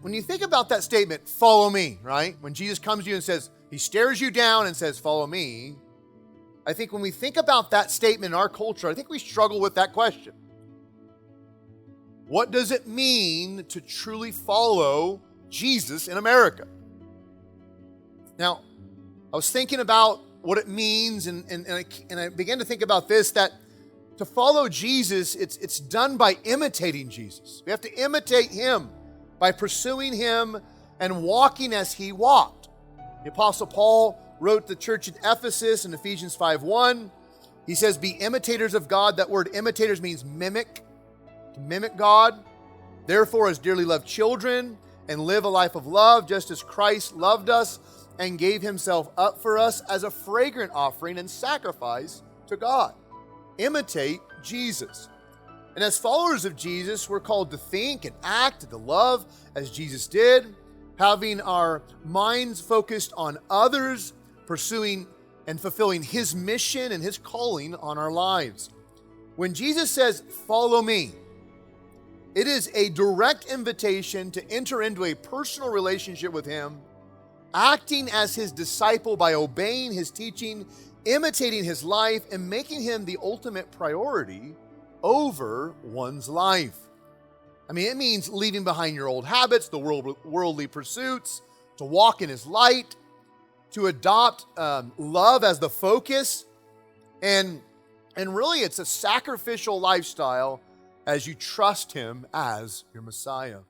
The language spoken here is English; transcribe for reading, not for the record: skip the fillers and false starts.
When you think about that statement, follow me, right? When Jesus comes to you and says, he stares you down and says, follow me. I think when we think about that statement in our culture, I think we struggle with that question. What does it mean to truly follow Jesus in America? Now, I was thinking about what it means, and I began to think about this, that to follow Jesus, it's done by imitating Jesus. We have to imitate him by pursuing him and walking as he walked. The Apostle Paul wrote the church in Ephesus in Ephesians 5:1. He says, be imitators of God. That word imitators means mimic, to mimic God. Therefore, as dearly loved children, and live a life of love, just as Christ loved us and gave himself up for us as a fragrant offering and sacrifice to God. Imitate Jesus. And as followers of Jesus, we're called to think and act and to love as Jesus did, having our minds focused on others, pursuing and fulfilling his mission and his calling on our lives. When Jesus says, follow me, it is a direct invitation to enter into a personal relationship with him, acting as his disciple by obeying his teaching, imitating his life, and making him the ultimate priority over one's life. I mean, it means leaving behind your old habits, the worldly pursuits, to walk in his light, to adopt love as the focus, and really it's a sacrificial lifestyle as you trust him as your Messiah.